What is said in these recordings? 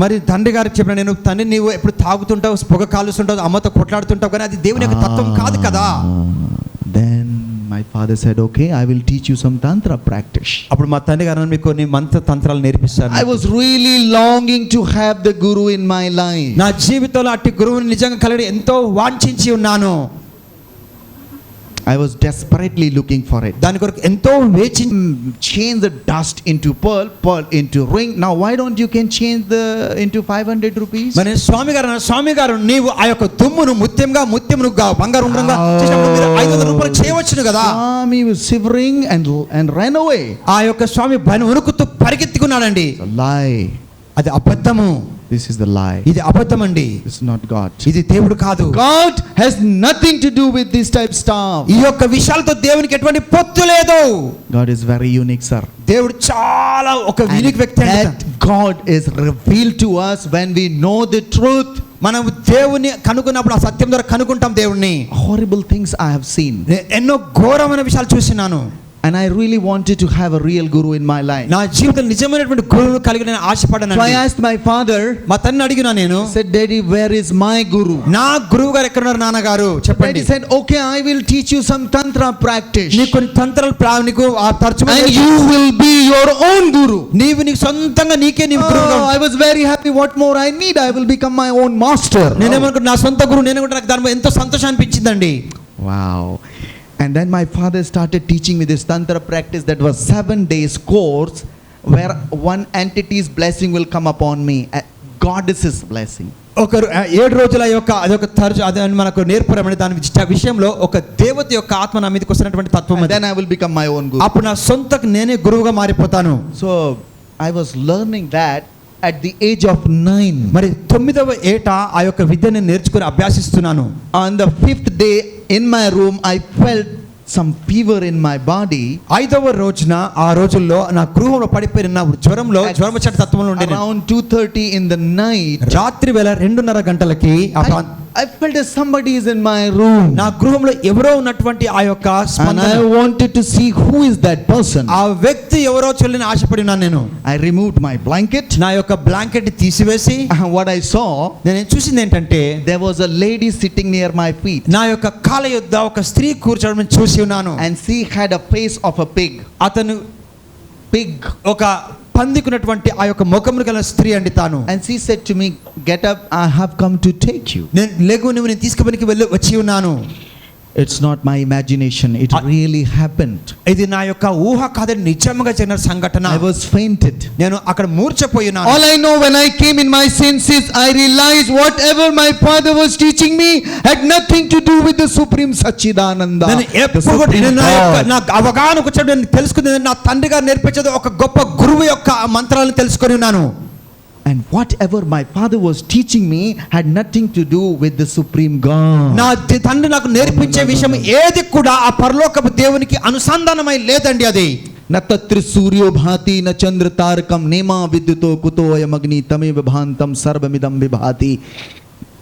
మరి తండ్రి గారికి చెప్పిన, నేను తండ్రి నీవు ఎప్పుడు తాగుతుంటావు, పొగ కాలుస్తుంటావు, అమ్మతో కొట్లాడుతుంటావు, కానీ అది దేవుని యొక్క తత్వం కాదు కదా. Then my father said, okay, I will teach you some tantra practice. అప్పుడు మా తండ్రి గారు మీకు కొన్ని మంత్ర తంత్రాలు నేర్పిస్తాను. I was really longing to have the guru in my life. నా జీవితంలో అట్టి గురువుని నిజంగా కలిగి ఎంతో వాంఛించి ఉన్నాను. I was desperately looking for it. దాని కొరకు ఎంతో వేచి, change the dust into pearl, pearl into ring. Now why don't you can change the into 500 rupees? మరి స్వామి గారు నీవు ఆ యొక్క దుమ్మును ముత్యమును బంగారు ఉంగరంగా చేసినప్పుడు మీరు 500 రూపాయలు చేయవచ్చును కదా. Swami was shivering and ran away. ఆ యొక్క స్వామి వణుకుతూ పరిగెత్తుకున్నాడండి. A lie. అది అబద్ధము. This is the lie. ఇది అబద్ధమండి. It's not God. ఇది దేవుడు కాదు. God has nothing to do with this type stuff. ఈ యొక్క విషయాలతో దేవునికి ఎటువంటి పొత్తు లేదు. God is very unique, sir. దేవుడు చాలా ఒక యూనిక్ వ్యక్తి. That God is revealed to us when we know the truth. మనం దేవుని కనుగొన్నప్పుడు ఆ సత్యం ద్వారా కనుగొంటాం దేవుణ్ణి. Horrible things I have seen. ఎన్నో ఘోరమైన విషయాలు చూసినాను. And I really wanted to have a real guru in my life. నా జీవితంలో నిజమైనటువంటి గురువును కలిగి నేను ఆశపడ్డాను. So I asked my father, మా తండ్రిని అడిగినా నేను, said, Daddy, where is my guru? నా గురువు గారు ఎక్కడ ఉన్నారు నాన్నగారు చెప్పండి. Daddy said, okay, I will teach you some tantra practice. నీకు కొన్ని తంత్రాలు నీకు ఆ తర్జుమా, and you will be your own guru. నీవు నీకు సొంతంగా నీకే నీవు గురువుగా. I was very happy. What more I need? I will become my own master. నేనేమనుకుంటా, నా సొంత గురువు నేను కూడా, నాకు దానిలో ఎంతో సంతోషం అనిపించిందండి. Wow. And then my father started teaching me this tantra practice that was 7 days course where one entity's blessing will come upon me, a goddess's blessing. ఒకరు 7 రోజుల యొక్క అదొక అది మనకు నేర్పరమని దాని విషయంలో ఒక దేవత యొక్క ఆత్మ నా మీదకి వస్తున్నటువంటి తత్వం. Then I will become my own guru. అప్పుడు నా సొంతకు నేనే గురువుగా మారిపోతాను. So I was learning that at the age of 9. మరి 9వ ఏట ఆ యొక్క విద్యను నేర్చుకుని అభ్యాసిస్తున్నాను. On the 5th day in my room I felt some fever in my body. 5వ రోజున ఆ రోజుల్లో నా గృహంలో పడిపోయిన జ్వరం వచ్చే తత్వంలో ఉండే. Around 2:30 in the night, రాత్రి వేళ 2:30 గంటలకి I felt that somebody is in my room. నా గృహంలో ఎవరో ఉన్నటువంటి ఆ యొక్క and I wanted to see who is that person. ఆ వ్యక్తి ఎవరో చూడాలని ఆశపడినాను నేను. I removed my blanket. నా యొక్క బ్లాంకెట్ తీసివేసి what I saw, నేను చూసింది ఏంటంటే, there was a lady sitting near my feet. నా యొక్క కాళ్ళ యొద్ద ఒక స్త్రీ కూర్చోవడం చూసి ఉన్నాను. and she had a face of a pig. అతను ఒక పందికున్నటువంటి ఆ యొక్క ముఖమును గల స్త్రీ అండి తాను. and she said to me, get up, I have come to take you. నేను లేగు, నువ్వు నేను తీసుకుపోనికి వచ్చి ఉన్నాను. It's not my imagination, it really happened. ఇది నా యొక్క ఊహ కాదని నిజంగా జరిగిన సంఘటన. I was fainted. నేను అక్కడ మూర్ఛపోయినాను. all I know, when I came in my senses, I realized whatever my father was teaching me had nothing to do with the supreme Sachidananda. నేను ఎప్పుడు నా అవగాహనకు వచ్చి నేను తెలుసుకున్నది, నా తండ్రి గారు నేర్పించేది ఒక గొప్ప గురువు యొక్క మంత్రాలను తెలుసుకొని ఉన్నాను. and whatever my father was teaching me had nothing to do with the supreme God. నా తండ్రి నాకు నేర్పించే విషయం ఏది కూడా ఆ పరలోకపు దేవునికి అనుసంధానమై లేదండి. అది నత్ర సూర్యో భాతి న చంద్ర Tarakam నేమా విద్యుతో కుతో అయమగ్ని తమేవ భాంతం సర్వమిదం విభాతి.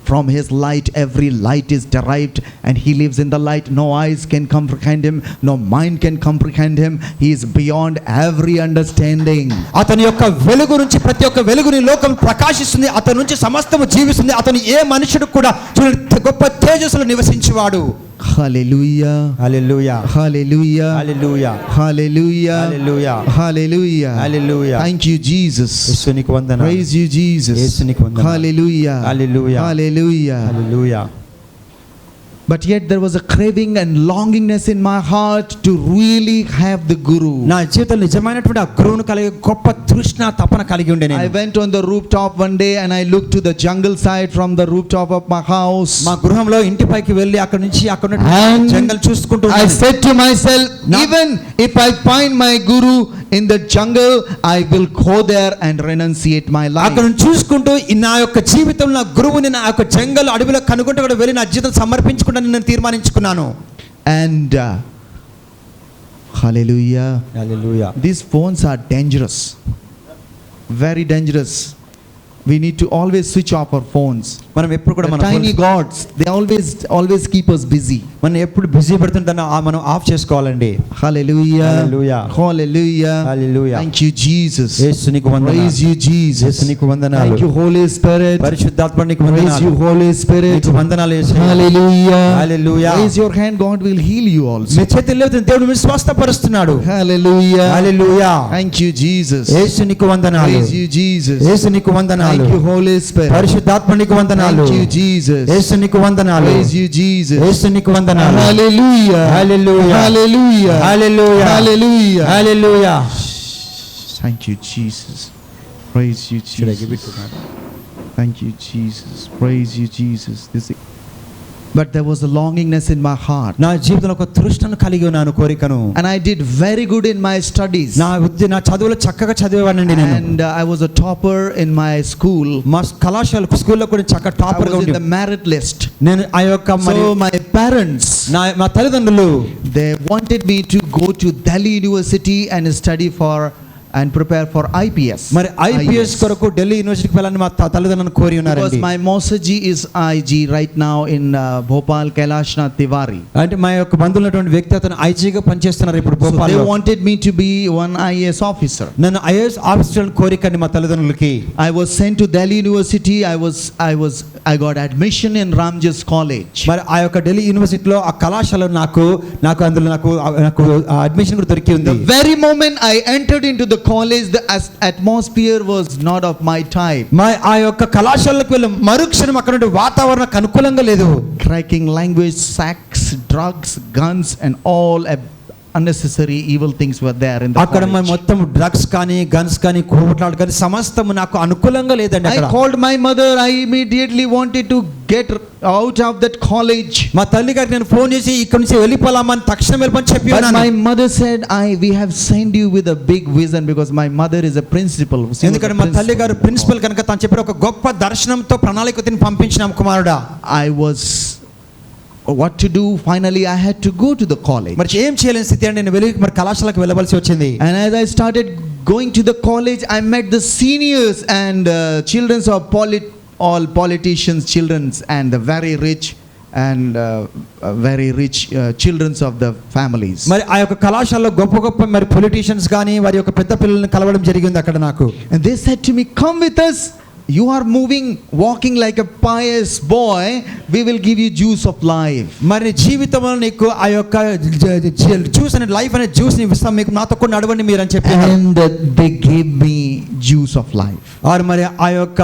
From his light every light is derived and he lives in the light. No eyes can comprehend him, no mind can comprehend him. He is beyond every understanding. అతని యొక్క వెలుగు నుంచి ప్రతి ఒక్క వెలుగుని లోకం ప్రకాశిస్తుంది. అతని నుంచి సమస్తము జీవిస్తుంది. అతను ఏ మనుషుడు కూడా గొప్ప తేజస్సులో నివసించేవాడు. Hallelujah. Hallelujah. Hallelujah. Hallelujah. Hallelujah. Hallelujah. Hallelujah. Hallelujah. Thank you, Jesus. యేసునికి వందనాలు. Praise you, Jesus. యేసునికి వందనాలు. Hallelujah. Hallelujah. Hallelujah. Hallelujah. But yet there was a craving and longingness in my heart to really have the guru. నా జీవితంలో నిజమైనటువంటి ఆ గురువును కలిగి గొప్ప తృష్ణ తపన కలిగి ఉండే నేను. I went on the rooftop one day and I looked to the jungle side from the rooftop of my house. మా గృహంలో ఇంటిపైకి వెళ్ళి అక్కడ నుంచి అక్కడ జంగల్ చూసుకుంటూ I said to myself, even if I find my guru in the jungle, I will go there and renunciate my life. అక్కడ చూసుకుంటూ నా యొక్క జీవితంలో నా గురువుని నా యొక్క జంగల్ అడవిలో కనుగొంటూ కూడా వెళ్ళి నా జీవితం సమర్పించుకుంటాను నేను తీర్మానించుకున్నాను. and hallelujah. Hallelujah. These phones are dangerous, very dangerous. We need to always switch off our phones. మనం ఎప్పుడు కూడా The మన tiny gods, they always keep us busy. మనం ఎప్పుడు బిజీ పెడుతుంటానో మనం ఆఫ్ చేసుకోవాలండి. Hallelujah. Hallelujah. Hallelujah. Hallelujah. Thank you, Jesus. యేసు నీకు వందనాలు. Praise you, Jesus. యేసు నీకు వందనాలు. Thank you, Holy Spirit. పరిశుద్ధాత్మ నీకు Praise వందనాలు. you, Holy Spirit. నీకు వందనాలు యేసు. Hallelujah. Hallelujah. Raise your hand, God will heal you also. మీ చేతులు లేపితే దేవుడు మిమ్మల్ని స్వస్థపరుస్తున్నాడు. Hallelujah. Hallelujah. Thank you, Jesus. యేసు నీకు వందనాలు. Praise you, Jesus. యేసు నీకు వందనాలు. Thank you, Holy Spirit. పరిశుద్ధాత్మ నీకు వందనాలు. Thank you, Jesus. యేసు నీకు వందనాలు. Praise you, Jesus. యేసు నీకు వందనాలు. Hallelujah. Hallelujah. Hallelujah. Hallelujah. Hallelujah. Hallelujah. Thank you, Jesus. Praise you, Should I give it Jesus. to God? Thank you, Jesus. Praise you, Jesus. But there was a longingness in my heart. నా జీవితంలో ఒక తృష్ణను కలిగి ఉన్నాను, కోరికను. And I did very good in my studies. నా చదువులో చక్కగా చదివేవాడినండి నేను. And I was a topper in my school. మా కళాశాల స్కూల్లో కూడా చక్కగా I టాపర్ గా was in ఉండి the merit list. నేను ఆ యొక్క So my parents, మా తల్లిదండ్రులు they wanted me to go to Delhi University and study for and prepare for IPS. మరి IPS కొరకు ఢిల్లీ యూనివర్సిటీకి వెళ్ళాలని మా తల్లిదండ్రులను కోరి Because ఉన్నారండి. my Mosaji is IG right now in Bhopal, Kailashnath Tiwari. అంటే మా యొక్క బంధువులైనటువంటి వ్యక్తి అతను ఐజీగా పనిచేస్తున్నారు ఇప్పుడు So they భోపాల్లో. wanted me to be one IAS officer. నన్ను ఐఏఎస్ ఆఫీసర్ కోరికండి మా తల్లిదండ్రులకి. I was sent to Delhi University. I got admission in Ramjas College. మరి ఆ యొక్క ఢిల్లీ యూనివర్సిటీలో ఆ కళాశాల నాకు అందులో నాకు అడ్మిషన్ కూడా దొరికి ఉంది. The very moment I entered into the college, the atmosphere was not of my type. ఆ యొక్క కళాశాలకు వెళ్ళి మరుక్షణం అక్కడ ఉండే వాతావరణం అనుకూలంగా లేదు. Cracking language, sex, drugs, guns and all unnecessary evil things were there in the అక్కడ college. మొత్తం డ్రగ్స్ కానీ గన్స్ కానీ కోట్లాడు కానీ సమస్తం నాకు అనుకూలంగా లేదండి I అక్కడ. called my mother. I immediately wanted to get out of that college. మా తల్లి గారికి నేను ఫోన్ చేసి ఇక్కడ నుంచి వెళ్ళిపోలామని తక్షణం వెళ్ళిపోని చెప్పి But ఉన్నాను. my mother said, we have sent you with a big vision, because my mother is a principal. She was a ఎందుకంటే మా తల్లి గారు ప్రిన్సిపల్ కనుక తను చెప్పిన ఒక గొప్ప దర్శనంతో ప్రణాళిక తిని పంపించిన కుమారుడా. I was what to do. Finally I had to go to the college. మరి ఏం చేయలేని స్థితి అండి, నేను వెళ్ళి మరి కళాశాలకు వెళ్ళవలసి వచ్చింది. And as I started going to the college, I met the seniors and children of all politicians, children's and the very rich and very rich children of the families. మరి ఆ యొక్క కళాశాలలో గొప్ప మరి పొలిటీషియన్స్ కానీ వారి యొక్క పెద్ద పిల్లల్ని కలవడం జరిగింది అక్కడ నాకు. And they said to me, come with us. You are walking like a pious boy. We will give you juice of life. మరి జీవితంలో నీకు ఆ యొక్క జ్యూస్ అనే లైఫ్ అనే జ్యూస్ ని ఇస్తాం, మీకు నాతో కూడా నడవండి మీరు అని చెప్పారు. And they gave me juice of life. వారు మరి ఆ యొక్క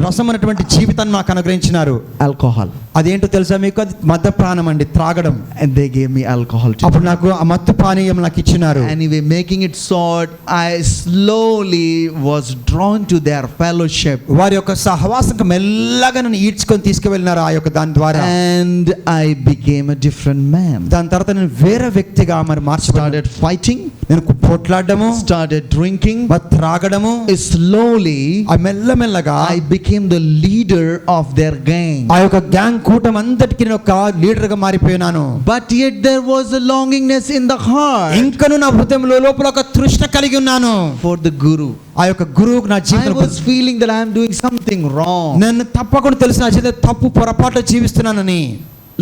రసం అనేటువంటి జీవితాన్ని నాకు అనుగ్రహించినారు. Alcohol. అదేంటో తెలుసా మీకు? అది మద్యపానం అండి, త్రాగడం. And they gave me alcohol too. అప్పుడు నాకు ఆ మత్తు పానీయం నాకు ఇచ్చినారు. Anyway, making it short, I slowly was drawn to their fellowship. వారి యొక్క సహవాసంకు మెల్లగా నన్ను ఈడ్చుకొని తీసుకువెళ్ళినారు ఆ యొక్క దాని ద్వారా. And I became a different man. దాని తర్వాత నేను వేరే వ్యక్తిగా మరి Started fighting. నేను పోట్లాడము, Started drinking. త్రాగడము. Slowly ఆ మెల్లమెల్లగా I became the leader of their gang. ఆ యొక్క గ్యాంగ్ కూటం అంతటికి నేను ఒక లీడర్ గా మారిపోయినాను. But yet there was a longingness in the heart. ఇంకను నా హృదయంలో లోపల ఒక తృష్ణ కలిగి ఉన్నాను For the guru. ఆ యొక్క గురువుకు నా I జీవితం. was feeling that I am doing something wrong. నేను తప్పకుండా తెలుసు నా జీవితం తప్పు పొరపాటు జీవిస్తున్నానని.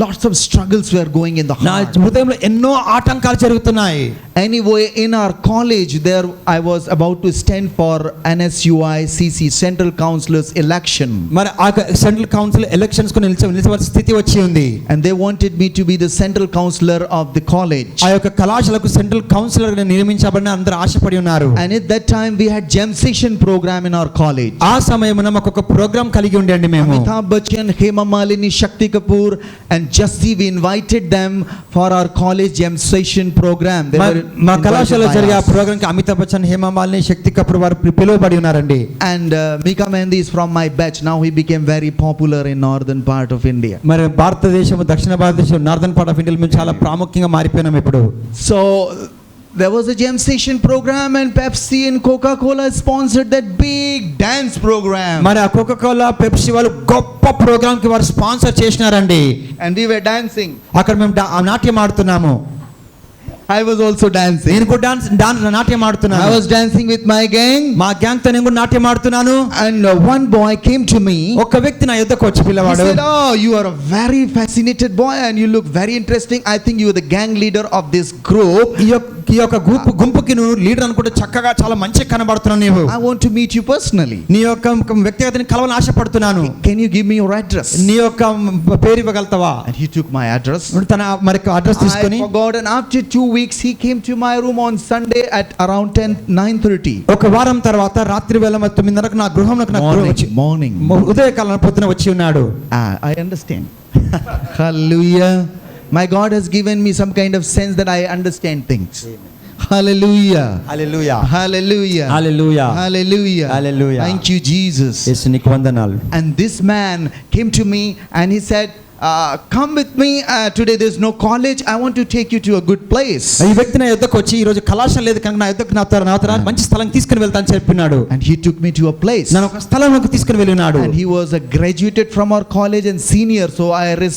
Lots of struggles were going in the నా heart. హృదయంలో ఎన్నో ఆటంకాలు జరుగుతున్నాయి. Anyway, in our college there I was about to stand for NSUI CC Central Councilors election. మరి ఆ సెంట్రల్ కౌన్సిల్ ఎలక్షన్స్ కు నిలిచవలసిన స్థితి వచ్చి ఉంది. And they wanted me to be the central counselor of the college. ఆ యొక్క కళాశాలకు central councillor గా నియమించబడిన అందరూ ఆశపడి ఉన్నారు. And at that time we had jam session program in our college. ఆ సమయమున మాకు ఒక ప్రోగ్రామ్ కలిగి ఉండండి మేము. Amitabh Bachchan, Hema Malini, Shakti Kapoor and Jassi, we invited them for our college jam session program. They were మా invited కళాశాలలో by జరిగే ఆ us. ప్రోగ్రామ్ కి అమితాబ్ బచ్చన్, హేమా మాలిని, శక్తి కపూర్ వారు పిలువబడి ఉన్నారండి. And Mika Mehndi is from my batch. Now he became very popular in northern part of India. మరి భారతదేశం, దక్షిణ భారతదేశం, నార్దర్న్ పార్ట్ ఆఫ్ ఇండియాలో మేము చాలా ప్రాముఖ్యంగా మారిపోయినాం ఇప్పుడు. So there was a jam session program and Pepsi and Coca-Cola sponsored that big dance program. మరి ఆ కోకా-కోలా, పెప్సీ వాళ్ళు గొప్ప ప్రోగ్రామ్ కి వారు sponsor చేసినారండి. And we were dancing. అక్కడ మేము నాట్యం ఆడుతున్నాము. I was also dancing. నేను కూడా డాన్స్ నాట్యం I ఆడుతున్నాను. was dancing with my gang. మా గ్యాంగ్ తో నేను కూడా నాట్యం ఆడుతున్నాను. And one boy came to me. ఒక వ్యక్తి నా యొద్దకు వచ్చి He పిల్లవాడు, said, "Oh, you are a very fascinated boy and you look very interesting. I think you are the gang leader of this group. ఈ యొక్క గుంపుకి నువ్వు లీడర్ అనుకుంటే చక్కగా చాలా మంచిగా కనబడుతున్నావు నీవు. I want to meet you personally. నీ యొక్క వ్యక్తిగతని కలవాలని ఆశపడుతున్నాను. Can you give me your address?" నీ యొక్క పేరు ఇవ్వగలుగుతావా? And he took my address. తన మరి అడ్రస్ తీసుకొని I forgot, and after 2 weeks he came to my room on Sunday at around 9:30. ఒక వారం తర్వాత రాత్రి వేళ 9:30 నా గృహంలోకి నా గృహం వచ్చి Morning. ఉదయకాలం పొద్దున వచ్చి ఉన్నాడు. I understand. Hallelujah. My God has given me some kind of sense that I understand things. Hallelujah. Hallelujah Hallelujah. Hallelujah Hallelujah. Hallelujah. Thank you, Jesus. యేసు నీకు వందనాలు. And this man came to me and he said, "Come with me. Today there's no college. I want to take you to a good place." ఈ వ్యక్తి నా యొద్దకు వచ్చి ఈ రోజు కళాశాల లేదు కనుక నా యొద్దకు నా మంచి స్థలం తీసుకుని వెళ్తాను చెప్పినాడు. And he took me to a place. నన్ను ఒక స్థలంలోకి తీసుకుని వెళ్ళినాడు. And he was a graduated from our college and senior, so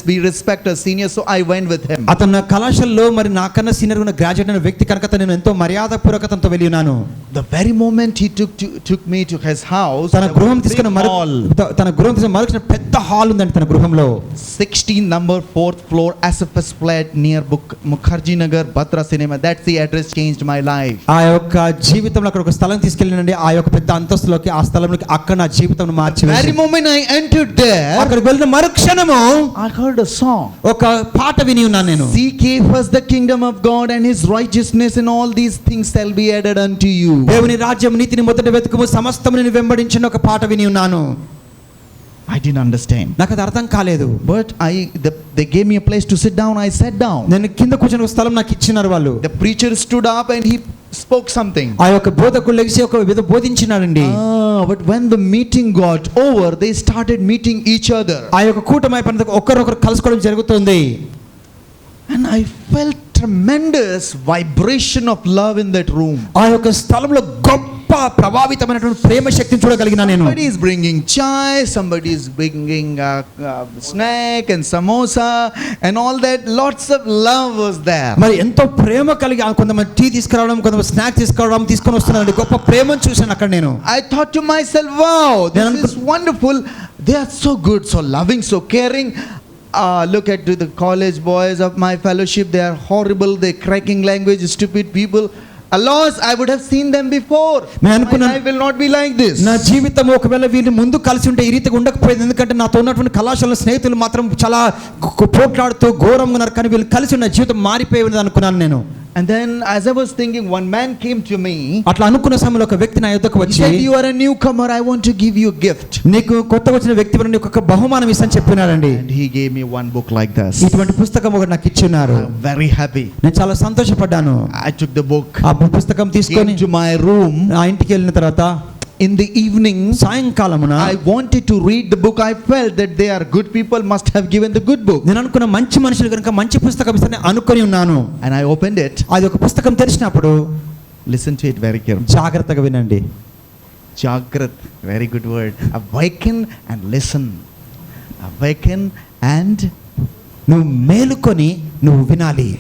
we respect a senior, so I went with him. అతను నా కళాశాలలో మరి నాకన్నా సీనియర్ ఉన్న గ్రాడ్యుయేట్ అయిన వ్యక్తి కనుక నేను ఎంతో మర్యాదపూర్వకతతో వెళ్ళి ఉన్నాను. The very moment he took me to his house, తన గృహం తీసుకున్న మరొక పెద్ద హాల్ ఉందండి తన గృహంలో. 16 number 4th floor, SFS flat near Mukherjee Nagar, Batra Cinema. That's the address, changed my life. ఆ యొక్క జీవితంలో అక్కడ ఒక స్థలం తీసుకెళ్ళినండి. ఆ యొక్క పెద్ద అంతస్తులోకి ఆ స్థలంలోకి అక్కడ నా జీవితం మార్చి Very moment I entered there, అక్కడికి వెళ్ళిన మరుక్షణము I heard a song. ఒక పాట విని ఉన్నాను నేను. Seek ye first the kingdom of God and his righteousness, and all these things shall be added unto you. దేవుని రాజ్యం నీతిని మొదట వెతుకుము సమస్తము నిన్ను వెంబడించిన ఒక పాట విని ఉన్నాను. I didn't understand. నాకు అది అర్థం కాలేదు. But they gave me a place to sit down. I sat down. నేను కింద కూర్చొని ఒక స్థలం నాకు ఇచ్చినారు వాళ్ళు. The preacher stood up and he spoke something. ఆ యొక్క బోధకుడు లేచి ఒక విధ బోధించినాడండి. But when the meeting got over, they started meeting each other. ఆ యొక్క కూటమి అయిపోయిన తర్వాత ఒకరొకరు కలుసుకోవడం జరుగుతుంది. And I felt tremendous vibration of love in that room. ఆ యొక్క స్థలంలో గొప్ప ప్రభావితమైనటువంటి ప్రేమ శక్తిని చూడగలిగినా నేను. Somebody is bringing chai, somebody is bringing snack and samosa and all that. Lots of love was there. మరి ఎంతో ప్రేమ కలిగి కొంతమంది టీ తీసుకురావడం, కొంతమంది స్నాక్ తీసుకొని వస్తున్నారండి. గొప్ప ప్రేమను చూశాను అక్కడ నేను. I thought to myself, wow, this is wonderful. They are so good, so loving, so caring. Look at the college boys of my fellowship. They are horrible. They cracking language, stupid people. Alas, I would have seen them before. My life will not be like this. నా జీవితం ఒకవేళ వీళ్ళు ముందు కలిసి ఉంటే ఈ రీతిగా ఉండకపోయేది. ఎందుకంటే నాతో ఉన్నటువంటి కళాశాల స్నేహితులు మాత్రం చాలా పోట్లాడుతూ ఘోరంగా ఉన్నారు. కానీ వీళ్ళు కలిసి ఉన్న జీవితం మారిపోయేది అనుకున్నాను నేను. And then as I was thinking, one man came to me. అట్లా అనుకున్న సమయంలో ఒక వ్యక్తి నా యొద్దకు వచ్చి, he said, "You are a newcomer. I want to give you a gift." నీకు కొత్తగా వచ్చిన వ్యక్తి వల్ల నీకు ఒక బహుమానం ఇస్తాను చెప్పినారండి. And he gave me one book like this. ఇటువంటి పుస్తకం ఒకటి నాకు ఇచ్చినారు. Very happy. నేను చాలా సంతోషపడ్డాను. I took the book. ఆ పుస్తకం తీసుకొని to my room. ఆ ఇంటికి వెళ్ళిన తర్వాత in the evening, సాయంకాలమున I wanted to read the book. I felt that they are good people, must have given the good book. నేను అనుకున్న మంచి మనుషులు కనుక మంచి పుస్తకం ఇస్తారని అనుకొని ఉన్నాను. And I opened it. అది ఒక పుస్తకం తెరిచినప్పుడు, listen to it very carefully. జాగ్రత్తగా వినండి. Jagrat, very good word. Awaken and listen. Awaken and నువ్వు మేలుకొని నువ్వు వినాలి.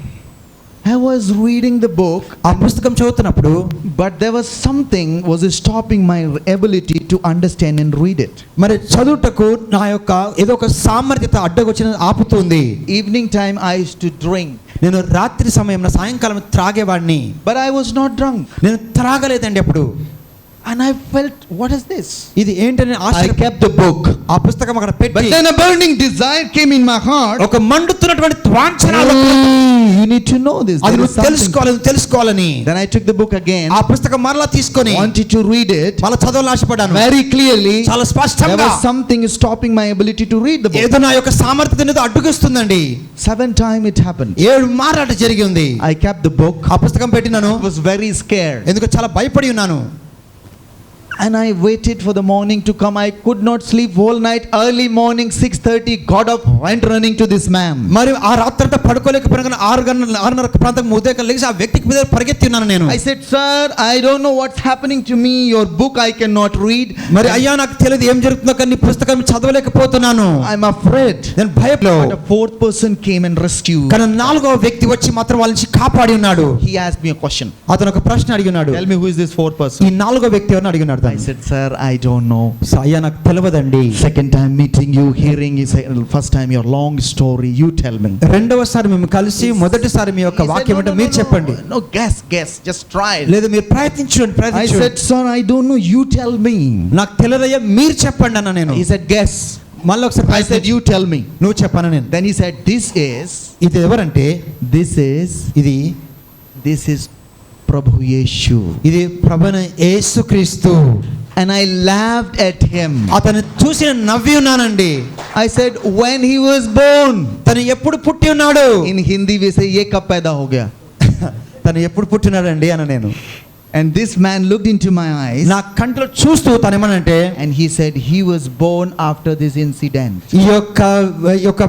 I was reading the book, ఆ పుస్తకం చదువుతున్నప్పుడు, but there was something was stopping my ability to understand and read it. మరి చదువుటకు నా యొక్క ఏదో ఒక సామర్థ్యత అడ్డగొచ్చిన ఆపుతుంది. Evening time I used to drink. నేను రాత్రి సమయంలో సాయంకాలం త్రాగేవాడిని. But I was not drunk. నేను త్రాగలేదండి అప్పుడు. And I felt, what is this? ఇది ఏంటని I kept the book. ఆ పుస్తకం అక్కడ పెట్టి, But then a burning desire came in my heart. ఒక మండుతున్నటువంటి వాంఛన, you need to know this. అది నువ్వు తెలుసుకోవాలని. Then I took the book again. ఆ పుస్తకం మరలా తీసుకొని wanted to read it. మళ్ళా చదవాలని ఆశపడ్డాను. Very clearly, చాలా స్పష్టంగా there was something stopping my ability to read the book. ఏదో నా యొక్క సామర్థ్యత అడ్డుగిస్తుందండి. 7 times it happened. 7 మారాట జరిగి ఉంది. I kept the book. ఆ పుస్తకం పెట్టినాను. I was very scared. ఎందుకు చాలా భయపడి ఉన్నాను. And I waited for the morning to come. I could not sleep whole night. Early morning 6:30 got up, went running to this man. మరి ఆ రాత్రంతా పడుకోలేకపోయినా 6:30 ప్రాంతం ఉదయం లేచి ఆ వ్యక్తికి మీద పరిగెత్తి ఉన్నాను నేను. I said, sir, I don't know what's happening to me. Your book I cannot read. మరి అయ్యా నాకు తెలియదు ఏం జరుగుతుందో కానీ నీ పుస్తకం చదవలేకపోతున్నాను. I'm afraid. నేను భయంలో. But a fourth person came and rescued. కానీ 4వ వ్యక్తి వచ్చి మాత్రం వాళ్ళ నుంచి కాపాడి ఉన్నాడు. He asked me a question. అతను ఒక ప్రశ్న అడిగినాడు. Tell me, who is this fourth person? ఈ 4వ వ్యక్తి ఎవరిని అడిగినాడు. I said, sir, I don't know. అయ్యా నాకు తెలియదండి. Second time meeting you, hearing is first time your long story. You tell me. రెండవసారి మేము కలిసి మొదటిసారి మీ యొక్క వాక్యం ఏంటో మీరు చెప్పండి. No, guess, just try. లేదు మీరు ప్రయత్నించండి. I said, sir, I don't know. You tell me. నాకు తెలియదయ్యా మీరు చెప్పండి అన్న నేను. He said, guess. మళ్ళీ ఒకసారి I said, you tell me. నువ్వు చెప్పాను నేను. Then he said, this ఇది ఎవరంటే this is Prabhu Yeshu. ఇది ప్రభువైన యేసుక్రీస్తు. And I laughed at him. అతను చూసి నవ్వి ఉన్నానండి. I said, when he was born. తను ఎప్పుడు పుట్టి ఉన్నాడు? In Hindi we say ye kab paida ho gaya. తను ఎప్పుడు పుట్టినాడండి అన్న నేను. And this man looked into my eyes. నా కంట్లో చూస్తూ తను ఏమనంటే, and he said he was born after this incident. ఈ యొక్క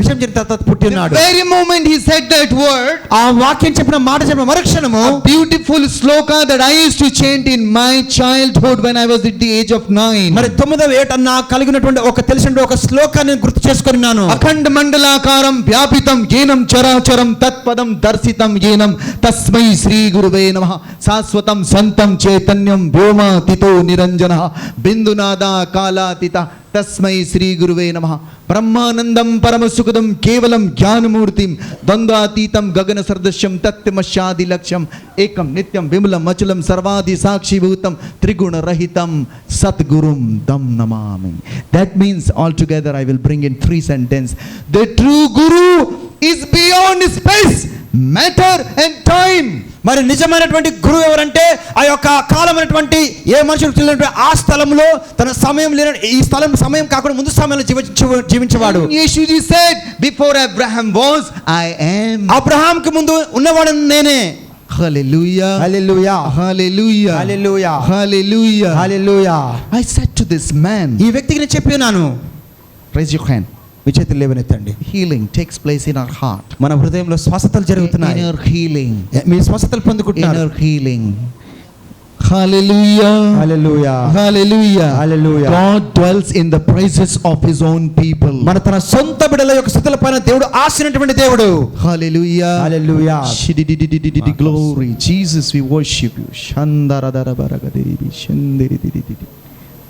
విషయం జరిగిన తర్వాత పుట్టి ఉన్నాడు. The very moment he said that word, ఆ వాక్యం చెప్పిన మాట చెప్పిన మరుక్షణము beautiful sloka that I used to chant in my childhood when I was at the age of 9. మరి 9వ ఏట నా కలిగినటువంటి ఒక తెలిసిన ఒక శ్లోకాన్ని గుర్తు చేసుకున్నాను. అఖండ మండలాకారం వ్యాపితం ఏనం చరాచరం తత్పదం దర్శితం ఏనం తస్మై శ్రీ గురువే నమః. శాశ్వతం సంతం చైతన్యం వ్యోమాతితో నిరంజన బిందునాద కాలాతీత తస్మై శ్రీ గురువే నమః. బ్రహ్మానందం పరమసుఖదం కేవలం జ్ఞానమూర్తిం ద్వంద్వాతీతం గగన సదృశ్యం తత్వమశాది లక్ష్యం ఏకం నిత్యం విమలం అచలం సర్వాది సాక్షిభూతం త్రిగుణ రహితం సద్గురుం తం నమామి. That means altogether I will bring in 3 sentences. The true guru is beyond space, matter and time. మరి నిజమైనటువంటి గురువు ఎవరంటే ఆ యొక్క కాలమైనటువంటి ఏ మనుషులకు తెలియనటువంటి ఆ స్థలంలో తన సమయం లేని ఈ స్థలం సమయం కాకుండా ముందు సమయంలో జీవించేవాడు. యేసుజీ said, before Abraham was, I am. అబ్రహాంకి ముందు ఉన్నవాడు నేనే. Hallelujah. Hallelujah. Hallelujah. Hallelujah. Hallelujah. Hallelujah. I said to this man, ఈ వ్యక్తికి నేను చెప్పినాను, raise your hand. మీ చేతులు లేవనెత్తండి. Healing takes place in our heart. మన హృదయంలో స్వస్థతలు జరుగుతున్నాయి. Inner healing. మీ స్వస్థతలు పొందుకుంటున్నారు. Inner healing. Hallelujah. Hallelujah. Hallelujah. Hallelujah. God dwells in the praises of his own people. మన తన సొంత బిడ్డల యొక్క స్తుతులపైన దేవుడు ఆశించినటువంటి దేవుడు. Hallelujah. Hallelujah. Glory. Jesus, we worship you. Shandaradarabaragadibi shandiridididi.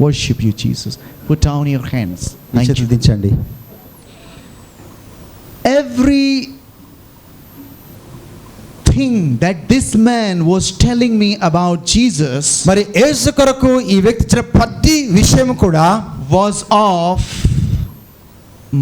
Worship you, Jesus. Put down your hands. Thank you. దించండి. Every thing that this man was telling me about Jesus, మరి యేసు కొరకు ఈ వ్యక్తి ఇచ్చిన ప్రతి విషయం కూడా was of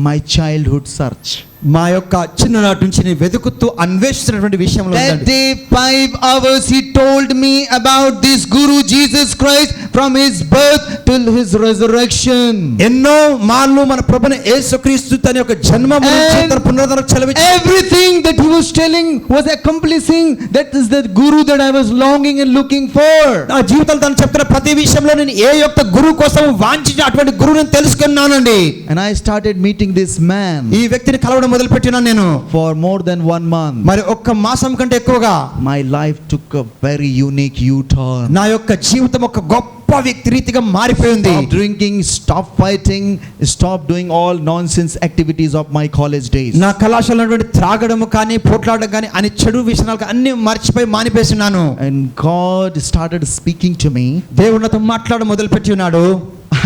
my childhood search. మా యొక్క చిన్ననాటి నుంచి నేను వెతుకుతూ అన్వేషిస్తున్నటువంటి విషయంలో That day 5 hours he told me about this Guru Jesus Christ from his birth till his resurrection. ఎన్నో మార్లు మన ప్రభుని యేసుక్రీస్తు తన యొక్క జన్మము నుంచి తన పునరుద్ధరణకు చెలవించి Everything that he was telling was accomplishing. That is the Guru that I was longing and looking for. నా జీవితంలో తను చెప్తున్న ప్రతి విషయంలో నేను ఏ యొక్క గురువు కోసం వాంఛించిన అటువంటి గురువుని తెలుసుకున్నానండి. And I started meeting this man. ఈ వ్యక్తిని కలవడం మొదలుపెట్టినాను నేను. For more than 1 month. మరి ఒక్క మాసం కంటే ఎక్కువగా My life took a very unique U-turn. నా యొక్క జీవితం ఒక గొప్ప వ్యక్తి రీతిగా మారిపోయింది. Stop drinking, stop fighting, stop doing all nonsense activities of my college days. నా కళాశాలలో ఉన్నటువంటి త్రాగడము కానీ పోట్లాడడం కానీ అని చెడు విషయాలు అన్ని మర్చిపోయి మానిపేస్తున్నాను. And God started speaking to me. దేవుడు నాతో మాట్లాడడం మొదలుపెట్టి ఉన్నాడు.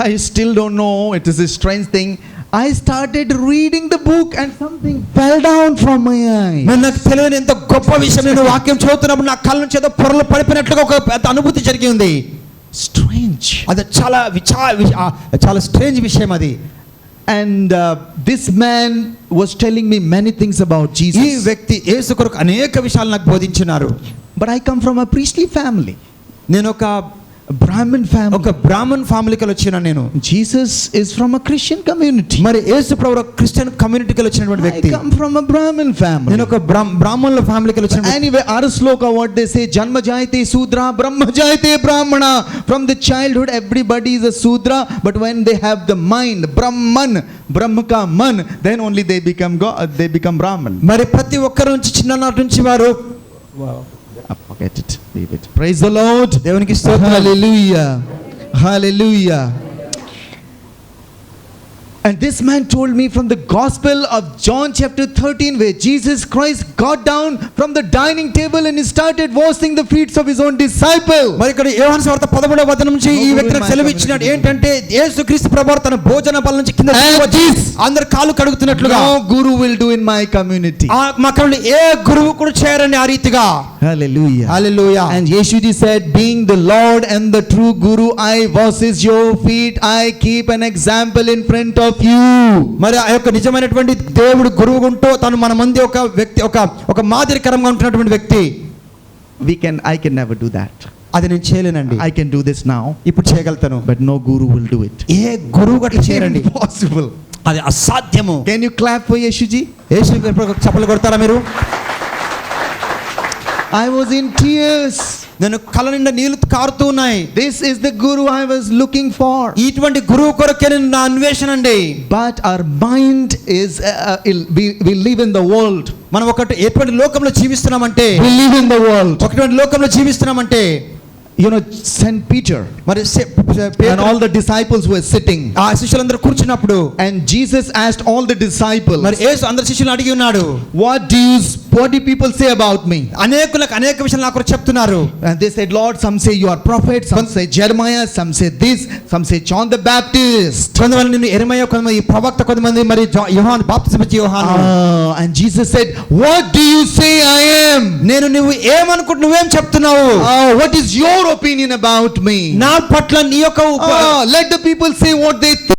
I still don't know, it is a strange thing. I started reading the book and something fell down from my eyes. నాకు తెలియని ఎంత గొప్ప విషయం. నేను వాక్యం చదువుతున్నప్పుడు నా కళ్ళ నుంచి ఏదో పొరలు పడిపోయినట్లుగా ఒక పెద్ద అనుభూతి జరిగి ఉంది. Strange. అది చాలా స్ట్రేంజ్ విషయం అది. And this man was telling me many things about Jesus. ఈ వ్యక్తి యేసు కొరకు అనేక విషయాలు నాకు బోధించినారు. But I come from a priestly family. నేను ఒక Brahmin family. ఒక బ్రాహ్మణ్ ఫ్యామిలీకి వచ్చిన నేను. Jesus is from a Christian community. మరి యేసు ప్రభు క్రిస్టియన్ కమ్యూనిటీకి వచ్చినటువంటి I వ్యక్తి. come from a Brahmin family. నేను ఒక బ్రాహ్మణుల ఫ్యామిలీకి వచ్చిన. Anyway, our sloka, what they say, Janma Jayate Sudra, Brahma Jayate Brahmana. From the childhood, everybody is a Sudra, but when they have the mind, Brahman, Brahma ka man, then only they become God, they become Brahman. మరి ప్రతి ఒక్కరి నుంచి చిన్ననాటి నుంచి వారు Forget it, leave it. Praise the Lord. దేవునికి స్తోత్రం. Hallelujah. Hallelujah. And this man told me from the Gospel of John chapter 13, where Jesus Christ got down from the dining table and he started washing the feet of his own disciple. మరి ఇక్కడ యోహాను సువార్త 13వ వచనం నుంచి ఈ వ్యక్తికి సెలవిచ్చినాడు ఏంటంటే యేసుక్రీస్తు ప్రభువు తన భోజన బల్ల నుంచి కింద వచ్చి అందరి కాళ్ళు కడుగుతున్నట్లుగా No guru will do in my community. మా కళ్ళని ఏ గురువు కూడా చేయరండి ఆ రీతిగా. Hallelujah. Hallelujah. And Yeshuji said, being the Lord and the true Guru, I washes your feet. I keep an example in front of you. మరి ఆ యొక్క నిజమైనటువంటి దేవుడు గురువు ఉంటూ తను మన ముందు ఒక వ్యక్తి ఒక మాదిరికరంగా ఉంటున్నటువంటి వ్యక్తి. I can never do that. అది నేను చేయలేనండి. I can do this now, ఇప్పుడు చేయగలుగుతాను. but no guru will do it. ఏ గురువు గట్ల చేయరండి. Impossible. అది అసాధ్యము. Can you clap for Yeshuji? యేసు చప్పట్లు కొడతారా మీరు? I was in tears. నేను కళ్ళ నిండా నీళ్లు కారుతూ ఉన్నాయి. This is the guru I was looking for. ఇటువంటి గురువు కొరకే నా అన్వేషణ అండి. But our mind is we live in the world. మనం ఎటువంటి లోకంలో జీవిస్తున్నామంటే, We live in the world. ఒకటువంటి లోకంలో జీవిస్తున్నామంటే, You know, Saint Peter మరి and all the disciples were sitting. ఆ శిష్యులందరూ కూర్చున్నప్పుడు And Jesus asked all the disciples, మరి యేసు అందరు శిష్యులను అడిగి ఉన్నాడు, what do people say about me? అనేకులకు అనేక విషయాలు నాకు చెప్తున్నారు. And they said, Lord, some say you are prophet, some say Jeremiah, some say this, some say John the Baptist. కొంతమంది నిన్ను యెరెమయా, కొంతమంది ప్రవక్త, కొంతమంది మరి యోహాను బాప్తిస్మిచ్చే యోహాను. And Jesus said, what do you say I am? నువ్వు ఏమనుకుంటు నువ్వేం చెప్తున్నావు? What is your opinion about me? నా పట్ల నీ యొక్క let the people say what they think.